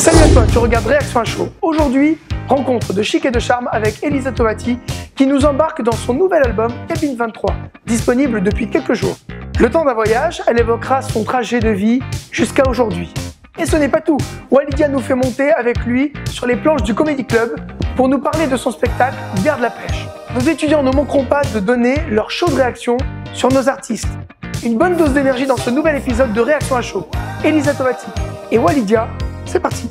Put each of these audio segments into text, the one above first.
Salut à toi, tu regardes Réaction à chaud. Aujourd'hui, rencontre de chic et de charme avec Elisa Tovati qui nous embarque dans son nouvel album Cabine 23, disponible depuis quelques jours. Le temps d'un voyage, elle évoquera son trajet de vie jusqu'à aujourd'hui. Et ce n'est pas tout, Walidia nous fait monter avec lui sur les planches du Comedy Club pour nous parler de son spectacle Garde la pêche. Nos étudiants ne manqueront pas de donner leur chaude réaction sur nos artistes. Une bonne dose d'énergie dans ce nouvel épisode de Réaction à chaud. Elisa Tovati et Walidia, c'est parti.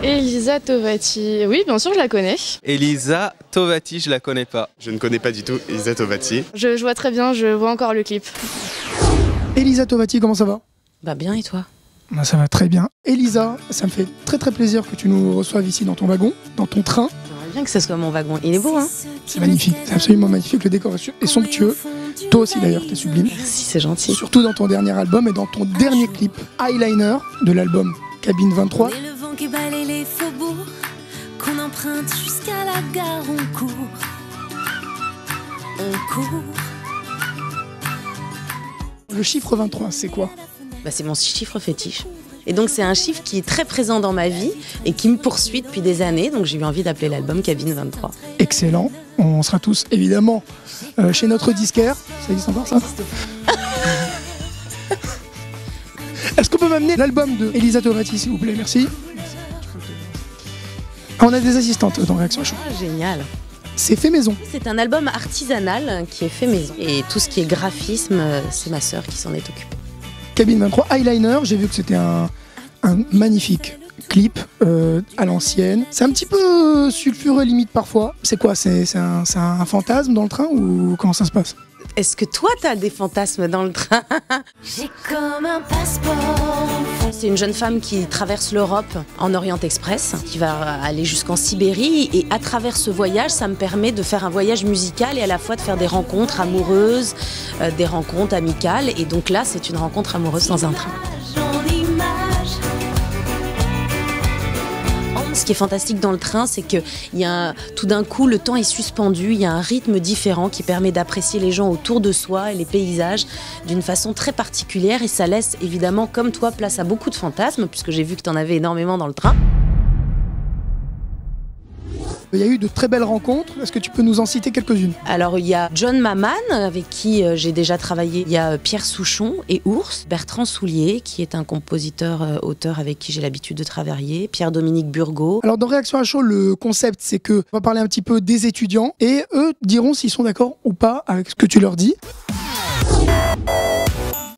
Elisa Tovati, oui bien sûr je la connais. Elisa Tovati, je la connais pas. Je ne connais pas du tout Elisa Tovati. Je vois très bien, je vois encore le clip. Elisa Tovati, comment ça va? Bah bien et toi? Bah, ça va très bien. Elisa, ça me fait très plaisir que tu nous reçoives ici dans ton wagon, dans ton train. J'aimerais bien que ce soit mon wagon. Il est beau hein? C'est magnifique, c'est absolument magnifique, le décor est somptueux. Toi aussi d'ailleurs, t'es sublime. Merci, c'est gentil. Surtout dans ton dernier album et dans ton dernier clip, Eyeliner, de l'album Cabine 23. Et le vent qui balaye les faubourgs, qu'on emprunte jusqu'à la gare, on court. On court. Le chiffre 23, c'est quoi? Bah, c'est mon chiffre fétiche. Et donc c'est un chiffre qui est très présent dans ma vie et qui me poursuit depuis des années. Donc j'ai eu envie d'appeler l'album Cabine 23. Excellent. On sera tous évidemment chez notre disquaire. Ça existe encore ça? Est-ce qu'on peut m'amener l'album de Elisa Tovati s'il vous plaît? Merci. On a des assistantes dans Réaction à chaud. Ah, génial. C'est fait maison. C'est un album artisanal qui est fait maison. Et tout ce qui est graphisme, c'est ma sœur qui s'en est occupée. Cabine 23, Eyeliner, j'ai vu que c'était un magnifique clip à l'ancienne. C'est un petit peu sulfureux limite parfois. C'est quoi? C'est un fantasme dans le train ou comment ça se passe? Est-ce que toi t'as des fantasmes dans le train? J'ai comme un passeport. C'est une jeune femme qui traverse l'Europe en Orient Express, qui va aller jusqu'en Sibérie. Et à travers ce voyage, ça me permet de faire un voyage musical et à la fois de faire des rencontres amoureuses, des rencontres amicales. Et donc là, c'est une rencontre amoureuse dans un train. Ce qui est fantastique dans le train, c'est que tout d'un coup, le temps est suspendu, il y a un rythme différent qui permet d'apprécier les gens autour de soi et les paysages d'une façon très particulière. Et ça laisse évidemment, comme toi, place à beaucoup de fantasmes, puisque j'ai vu que tu en avais énormément dans le train. Il y a eu de très belles rencontres. Est-ce que tu peux nous en citer quelques-unes? Alors il y a John Maman avec qui j'ai déjà travaillé. Il y a Pierre Souchon et Ours. Bertrand Soulier qui est un compositeur-auteur avec qui j'ai l'habitude de travailler. Pierre-Dominique Burgot. Alors dans Réaction à chaud, le concept c'est que on va parler un petit peu des étudiants et eux diront s'ils sont d'accord ou pas avec ce que tu leur dis.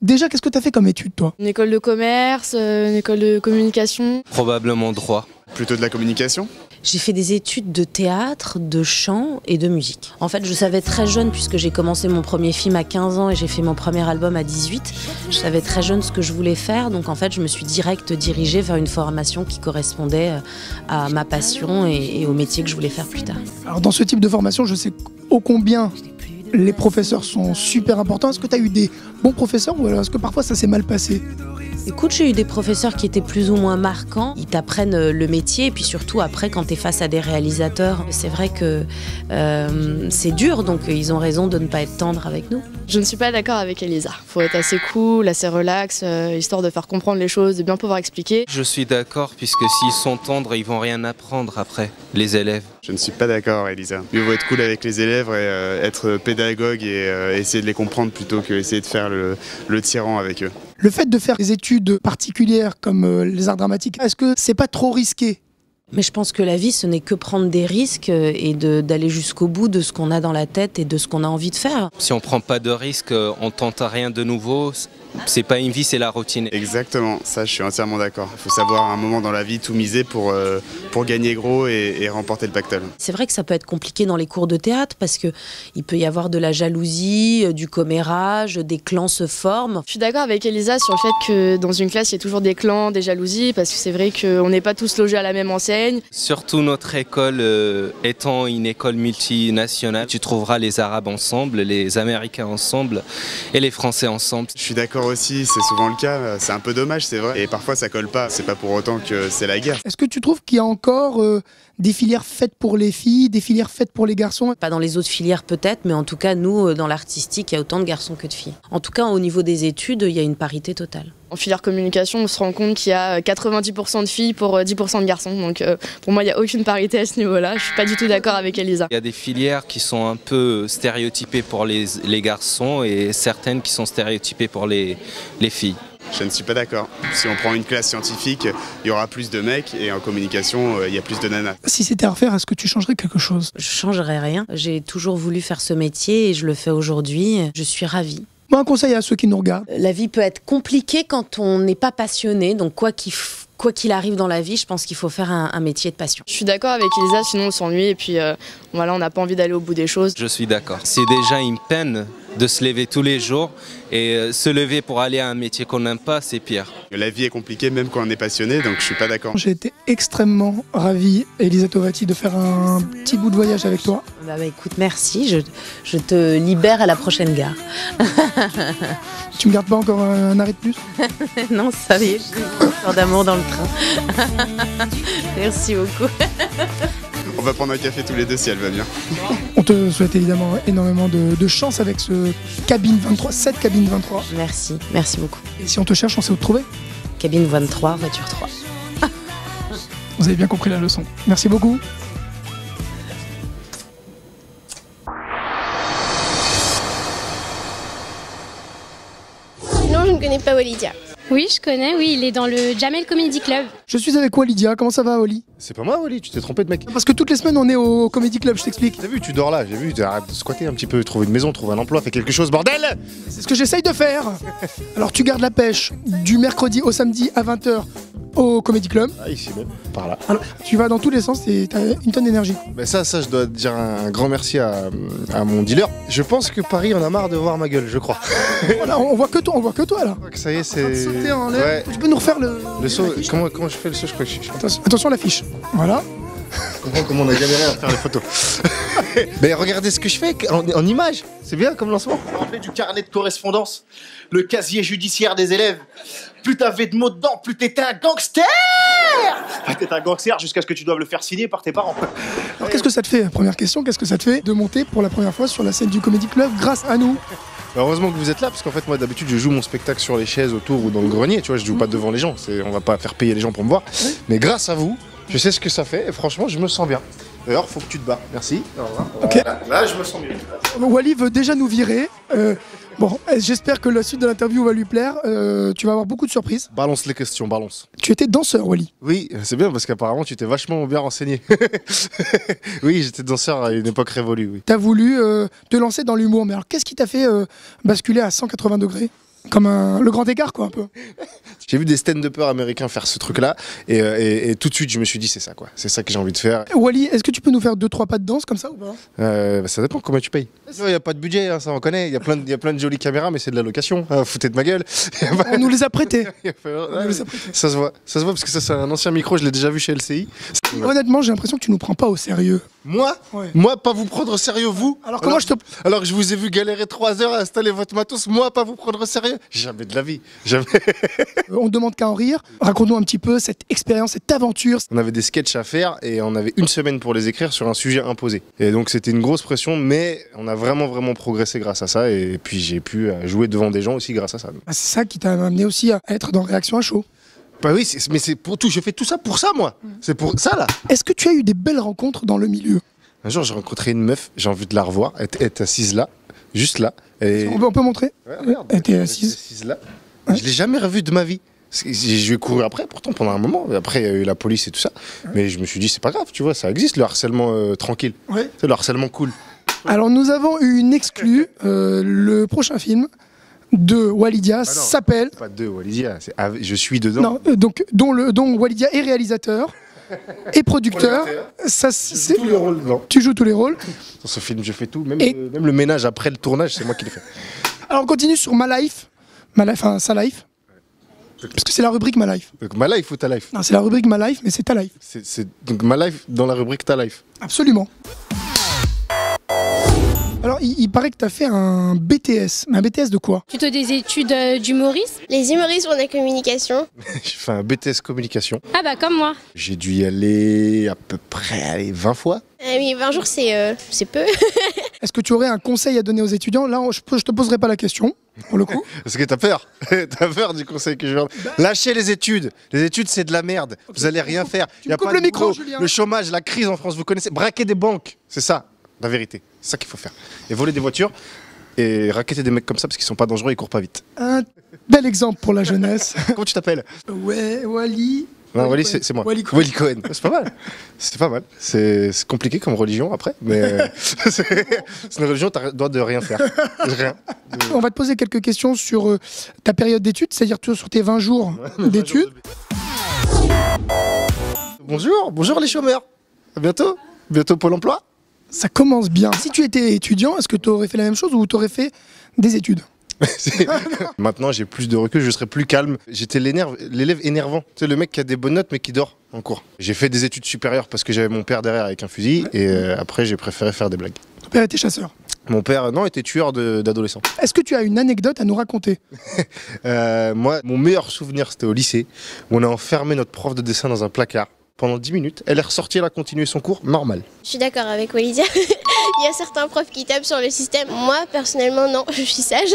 Déjà, qu'est-ce que tu as fait comme étude toi? Une école de commerce, une école de communication. Probablement droit. Plutôt de la communication. J'ai fait des études de théâtre, de chant et de musique. En fait, je savais très jeune, puisque j'ai commencé mon premier film à 15 ans et j'ai fait mon premier album à 18, je savais très jeune ce que je voulais faire. Donc en fait, je me suis direct dirigée vers une formation qui correspondait à ma passion et au métier que je voulais faire plus tard. Alors dans ce type de formation, je sais ô combien les professeurs sont super importants. Est-ce que tu as eu des bons professeurs ou alors est-ce que parfois ça s'est mal passé? Écoute, j'ai eu des professeurs qui étaient plus ou moins marquants. Ils t'apprennent le métier et puis surtout après quand tu es face à des réalisateurs, c'est vrai que c'est dur, donc ils ont raison de ne pas être tendres avec nous. Je ne suis pas d'accord avec Elisa. Faut être assez cool, assez relax, histoire de faire comprendre les choses, de bien pouvoir expliquer. Je suis d'accord puisque s'ils sont tendres, ils vont rien apprendre après, les élèves. Je ne suis pas d'accord Elisa. Mieux vaut être cool avec les élèves et être pédagogue et essayer de les comprendre plutôt que essayer de faire le tyran avec eux. Le fait de faire des études particulières comme les arts dramatiques, est-ce que c'est pas trop risqué? Mais je pense que la vie, ce n'est que prendre des risques et d'aller jusqu'au bout de ce qu'on a dans la tête et de ce qu'on a envie de faire. Si on prend pas de risques, on tente rien de nouveau. C'est pas une vie, c'est la routine. Exactement, ça je suis entièrement d'accord. Il faut savoir à un moment dans la vie tout miser pour gagner gros et remporter le pactole. C'est vrai que ça peut être compliqué dans les cours de théâtre parce qu'il peut y avoir de la jalousie, du commérage, des clans se forment. Je suis d'accord avec Elisa sur le fait que dans une classe, il y a toujours des clans, des jalousies, parce que c'est vrai qu'on n'est pas tous logés à la même enseigne. Surtout notre école étant une école multinationale, tu trouveras les Arabes ensemble, les Américains ensemble et les Français ensemble. Je suis d'accord aussi, c'est souvent le cas. C'est un peu dommage, c'est vrai. Et parfois ça colle pas. C'est pas pour autant que c'est la guerre. Est-ce que tu trouves qu'il y a encore des filières faites pour les filles, des filières faites pour les garçons? Pas dans les autres filières peut-être, mais en tout cas, nous, dans l'artistique, il y a autant de garçons que de filles. En tout cas, au niveau des études, il y a une parité totale. En filière communication, on se rend compte qu'il y a 90% de filles pour 10% de garçons. Donc pour moi, il n'y a aucune parité à ce niveau-là. Je suis pas du tout d'accord avec Elisa. Il y a des filières qui sont un peu stéréotypées pour les garçons et certaines qui sont stéréotypées pour les filles. Je ne suis pas d'accord. Si on prend une classe scientifique, il y aura plus de mecs et en communication, il y a plus de nanas. Si c'était à refaire, est-ce que tu changerais quelque chose? Je changerais rien. J'ai toujours voulu faire ce métier et je le fais aujourd'hui. Je suis ravie. Moi, un conseil à ceux qui nous regardent. La vie peut être compliquée quand on n'est pas passionné, donc quoi qu'il arrive dans la vie, je pense qu'il faut faire un métier de passion. Je suis d'accord avec Elisa, sinon on s'ennuie et puis voilà, on n'a pas envie d'aller au bout des choses. Je suis d'accord. C'est déjà une peine de se lever tous les jours et se lever pour aller à un métier qu'on n'aime pas, c'est pire. La vie est compliquée même quand on est passionné, donc je suis pas d'accord. J'ai été extrêmement ravi, Elisa Tovati, de faire un petit bout de voyage avec toi. Bah écoute, merci. Je te libère à la prochaine gare. Tu me gardes pas encore un arrêt de plus? Non, ça y est, j'ai une histoire d'amour dans le train. Merci beaucoup. On va prendre un café tous les deux si elle va bien. On te souhaite évidemment énormément de chance avec ce cabine 23, cette cabine 23. Merci beaucoup. Et si on te cherche, on sait où te trouver? Cabine 23, voiture 3. Vous avez bien compris la leçon. Merci beaucoup. Non, je ne connais pas Walidia. Oui, je connais, oui, il est dans le Jamel Comedy Club. Je suis avec Walidia, comment ça va Wally? C'est pas moi Wally, tu t'es trompé de mec. Parce que toutes les semaines on est au Comedy Club, je t'explique. T'as vu, tu dors là, j'ai vu, arrête de squatter un petit peu, trouve une maison, trouve un emploi, fais quelque chose, bordel! C'est ce que j'essaye de faire. Alors tu gardes la pêche du mercredi au samedi à 20h au Comedy Club. Ah, ici même, par là. Alors, tu vas dans tous les sens et t'as une tonne d'énergie. Mais ça, je dois dire un grand merci à mon dealer. Je pense que Paris en a marre de voir ma gueule, je crois. Voilà, on voit que toi là. Ça y est, c'est... Sauter en l'air. Ouais. Tu peux nous refaire le saut, comment je fais le saut, je crois que je... Attention l'affiche. Voilà. Je comprends comment on a galéré à faire les photos. Mais regardez ce que je fais en image. C'est bien comme lancement. On rappelait du carnet de correspondance, le casier judiciaire des élèves. Plus t'avais de mots dedans, plus t'étais un gangster. T'es un gangster jusqu'à ce que tu doives le faire signer par tes parents. Alors qu'est-ce que ça te fait? Première question, qu'est-ce que ça te fait de monter pour la première fois sur la scène du Comedy Club grâce à nous? Heureusement que vous êtes là, parce qu'en fait moi d'habitude je joue mon spectacle sur les chaises autour ou dans le grenier, tu vois, je joue pas devant les gens, on va pas faire payer les gens pour me voir. Mais grâce à vous, je sais ce que ça fait et franchement je me sens bien. D'ailleurs faut que tu te bats, merci. Au revoir. Ok. Voilà. Là je me sens bien. Wally veut déjà nous virer. Bon, j'espère que la suite de l'interview va lui plaire. Tu vas avoir beaucoup de surprises. Balance les questions, balance. Tu étais danseur, Wally. Oui, c'est bien parce qu'apparemment tu t'es vachement bien renseigné. Oui, j'étais danseur à une époque révolue, oui. T'as voulu te lancer dans l'humour, mais alors qu'est-ce qui t'a fait basculer à 180 degrés? Comme le grand écart, quoi, un peu. J'ai vu des stand-uppers américains faire ce truc-là et tout de suite je me suis dit c'est ça, quoi. C'est ça que j'ai envie de faire. Wally, est-ce que tu peux nous faire 2-3 pas de danse comme ça ou pas? Ça dépend combien tu payes. Il n'y a pas de budget, hein, ça on connaît. Il y a plein de jolies caméras, mais c'est de la location. Foutez de ma gueule. On nous les a prêtés. Ça se voit parce que ça c'est un ancien micro, je l'ai déjà vu chez LCI. Honnêtement, j'ai l'impression que tu nous prends pas au sérieux. Moi Ouais. Moi, pas vous prendre au sérieux, vous? Alors comment Alors que je vous ai vu galérer 3 heures à installer votre matos, moi, pas vous prendre au sérieux? Jamais de la vie. Jamais. On demande qu'à en rire. Raconte-nous un petit peu cette expérience, cette aventure. On avait des sketchs à faire et on avait une semaine pour les écrire sur un sujet imposé. Et donc c'était une grosse pression, mais on a vraiment progressé grâce à ça. Et puis j'ai pu jouer devant des gens aussi grâce à ça. C'est ça qui t'a amené aussi à être dans Réaction à chaud. Bah oui, mais c'est pour tout. Je fais tout ça pour ça, moi. C'est pour ça, là. Est-ce que tu as eu des belles rencontres dans le milieu? Un jour, j'ai rencontré une meuf, j'ai envie de la revoir. Elle est assise là, juste là. Et... On peut montrer? Ouais, regarde, elle était assise là. Ouais. Je l'ai jamais revue de ma vie. Je vais courir après, pourtant, pendant un moment. Après, il y a eu la police et tout ça. Ouais. Mais je me suis dit, c'est pas grave, tu vois, ça existe, le harcèlement tranquille. Ouais. C'est le harcèlement cool. Alors, nous avons eu une exclue. Le prochain film de Walidia s'appelle... Pas de Walidia, je suis dedans. Non, dont Walidia est réalisateur et producteur. Ça, tu joues tous les rôles. Dans ce film, je fais tout. Même le ménage après le tournage, c'est moi qui l'ai fait. Alors, on continue sur Ma Life. Enfin, Sa Life. Parce que c'est la rubrique Ma Life. Donc, Ma Life ou Ta Life? Non, c'est la rubrique Ma Life, mais c'est Ta Life. Donc Ma Life dans la rubrique Ta Life. Absolument. Alors, il paraît que tu as fait un BTS. Mais un BTS de quoi? Plutôt des études d'humoriste. Les humoristes font de la communication. J'ai fait un BTS communication. Ah bah comme moi. J'ai dû y aller à peu près 20 fois. Oui, 20 jours, c'est peu. Est-ce que tu aurais un conseil à donner aux étudiants? Là, je te poserai pas la question, pour le coup. Parce que t'as peur. T'as peur du conseil que je vais donner. Lâchez les études. Les études, c'est de la merde. Vous allez rien faire. Tu me coupes le micro, Julien. Le chômage, la crise en France, vous connaissez. Braquer des banques. C'est ça, la vérité. C'est ça qu'il faut faire. Et voler des voitures. Et racketter des mecs comme ça parce qu'ils sont pas dangereux, ils courent pas vite. Un bel exemple pour la jeunesse. Comment tu t'appelles? Ouais, Wally. Non, Wally, c'est moi. Wally Cohen. C'est pas mal. C'est pas mal. C'est compliqué comme religion après, mais c'est une religion, t'as le droit de rien faire. Rien. On va te poser quelques questions sur ta période d'études, c'est-à-dire sur tes 20 jours d'études. Bonjour les chômeurs. À bientôt. Bientôt Pôle emploi. Ça commence bien. Si tu étais étudiant, est-ce que tu aurais fait la même chose ou tu aurais fait des études? Maintenant, j'ai plus de recul, je serai plus calme. J'étais l'élève énervant. Tu sais, le mec qui a des bonnes notes mais qui dort en cours. J'ai fait des études supérieures parce que j'avais mon père derrière avec un fusil et après, j'ai préféré faire des blagues. Ton père était chasseur? Mon père, non, était tueur d'adolescents. Est-ce que tu as une anecdote à nous raconter? Moi, mon meilleur souvenir, c'était au lycée où on a enfermé notre prof de dessin dans un placard. Pendant 10 minutes, elle est ressortie, elle a continué son cours normal. Je suis d'accord avec Walidia. Il y a certains profs qui tapent sur le système. Moi, personnellement, non, je suis sage.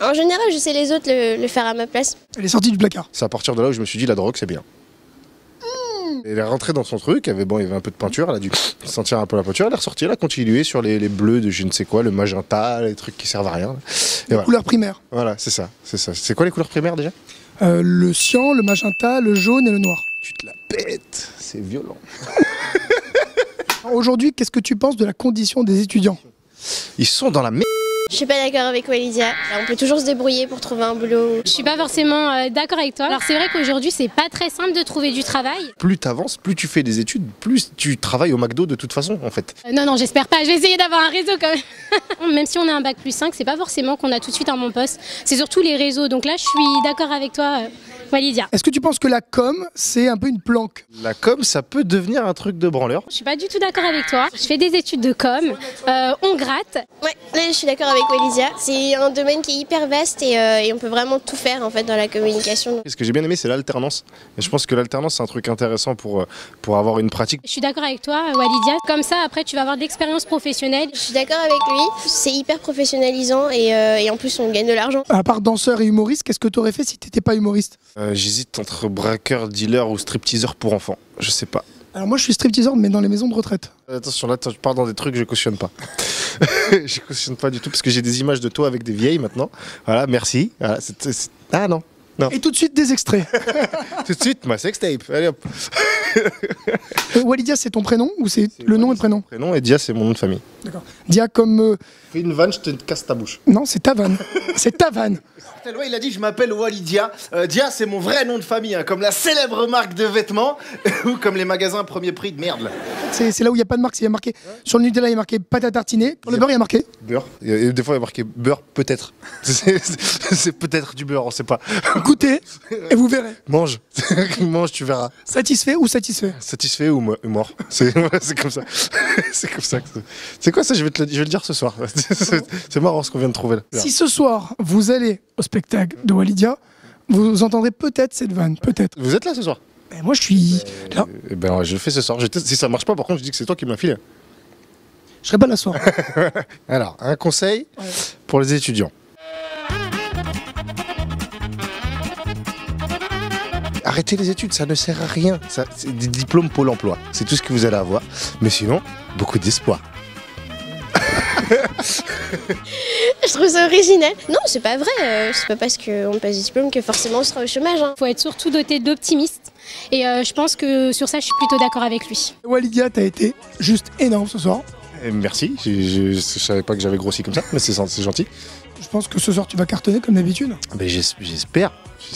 En général, je sais les autres le faire à ma place. Elle est sortie du placard. C'est à partir de là où je me suis dit, la drogue, c'est bien. Elle est rentrée dans son truc, il y avait un peu de peinture, elle a dû sentir un peu la peinture, elle est ressortie, elle a continué sur les bleus de je ne sais quoi, le magenta, les trucs qui servent à rien. Et voilà. Couleur primaire. Voilà, c'est ça. C'est quoi les couleurs primaires déjà? Le cyan, le magenta, le jaune et le noir. Tu te la pètes, c'est violent. Aujourd'hui, qu'est-ce que tu penses de la condition des étudiants? Ils sont dans la merde. Je suis pas d'accord avec Walidia. On peut toujours se débrouiller pour trouver un boulot. Je suis pas forcément d'accord avec toi. Alors c'est vrai qu'aujourd'hui c'est pas très simple de trouver du travail. Plus t'avances, plus tu fais des études, plus tu travailles au McDo de toute façon en fait. Non, j'espère pas. Je vais essayer d'avoir un réseau quand même. Même si on a un bac plus 5, c'est pas forcément qu'on a tout de suite un bon poste. C'est surtout les réseaux. Donc là je suis d'accord avec toi, Walidia. Est-ce que tu penses que la com, c'est un peu une planque? La com, ça peut devenir un truc de branleur. Je suis pas du tout d'accord avec toi. Je fais des études de com, on gratte. Ouais, là je suis d'accord avec Walidia. C'est un domaine qui est hyper vaste et on peut vraiment tout faire en fait dans la communication. Ce que j'ai bien aimé, c'est l'alternance. Et je pense que l'alternance, c'est un truc intéressant pour avoir une pratique. Je suis d'accord avec toi, Walidia. Comme ça, après, tu vas avoir de l'expérience professionnelle. Je suis d'accord avec lui. C'est hyper professionnalisant et en plus on gagne de l'argent. À part danseur et humoriste, qu'est-ce que tu aurais fait si t'étais pas humoriste? J'hésite entre braqueur, dealer ou stripteaseur pour enfants. Je sais pas. Alors moi je suis stripteaseur mais dans les maisons de retraite. Attention, là tu pars dans des trucs que je cautionne pas. Je cautionne pas du tout parce que j'ai des images de toi avec des vieilles maintenant. Voilà, merci. Voilà, Ah non. Et tout de suite des extraits. Tout de suite, ma sextape. Allez hop. Walidia, c'est ton prénom ou c'est le nom et le prénom? Prénom et Dia, c'est mon nom de famille. D'accord. Dia comme... Fais une vanne, je te casse ta bouche. Non, c'est ta vanne. C'est ta vanne. Ouais, il a dit je m'appelle Walidia. Dia c'est mon vrai nom de famille, hein, comme la célèbre marque de vêtements ou comme les magasins premier prix de merde là. C'est là où il n'y a pas de marque, il y a marqué sur le Nutella il y a marqué pâte à tartiner, sur le beurre il y a marqué beurre. Et des fois il y a marqué beurre peut-être. C'est peut-être du beurre, on sait pas. Goûtez et vous verrez. Mange, mange, tu verras. Satisfait ou satisfait? Satisfait ou mort. C'est comme ça. C'est comme ça. C'est quoi ça? Je vais le dire ce soir. C'est marrant ce qu'on vient de trouver là. Si ce soir vous allez au spectacle de Walidia, vous entendrez peut-être cette vanne, peut-être. Vous êtes là ce soir? Et moi je suis là. Ben je le fais ce soir. Si ça marche pas, par contre, je dis que c'est toi qui me l'as filé. Je serai pas là ce soir. Alors, un conseil pour les étudiants. Arrêtez les études, ça ne sert à rien. C'est des diplômes Pôle emploi. C'est tout ce que vous allez avoir. Mais sinon, beaucoup d'espoir. Je trouve ça original. Non, c'est pas vrai. C'est pas parce qu'on passe des diplômes que forcément on sera au chômage. Hein. Faut être surtout doté d'optimisme. Et je pense que sur ça, je suis plutôt d'accord avec lui. Walidia, t'as été juste énorme ce soir. Merci. Je savais pas que j'avais grossi comme ça, mais c'est gentil. Je pense que ce soir, tu vas cartonner comme d'habitude. Mais j'espère.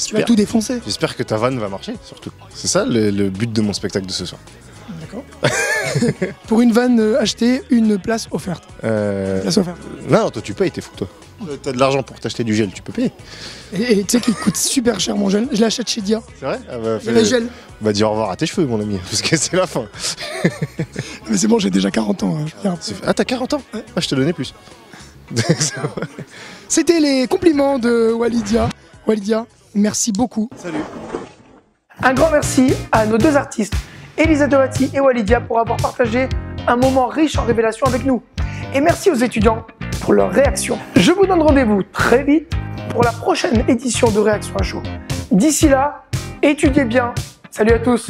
Tu vas tout défoncer. J'espère que ta vanne va marcher, surtout. C'est ça le but de mon spectacle de ce soir. D'accord. Pour une vanne achetée, une place offerte. Place offerte. Non, toi tu payes, t'es fou toi. T'as de l'argent pour t'acheter du gel, tu peux payer. Et tu sais qu'il coûte super cher mon gel, je l'achète chez Dia. C'est vrai? Le gel. Va dire au revoir à tes cheveux mon ami, parce que c'est la fin. Mais c'est bon, j'ai déjà 40 ans. Ah t'as 40 ans? Ouais. Ah je te donnais plus. C'était les compliments de Walidia. Walidia, merci beaucoup. Salut. Un grand merci à nos deux artistes, Elisa Tovati et Walidia, pour avoir partagé un moment riche en révélations avec nous. Et merci aux étudiants pour leur réaction. Je vous donne rendez-vous très vite pour la prochaine édition de Réaction à chaud. D'ici là, étudiez bien. Salut à tous.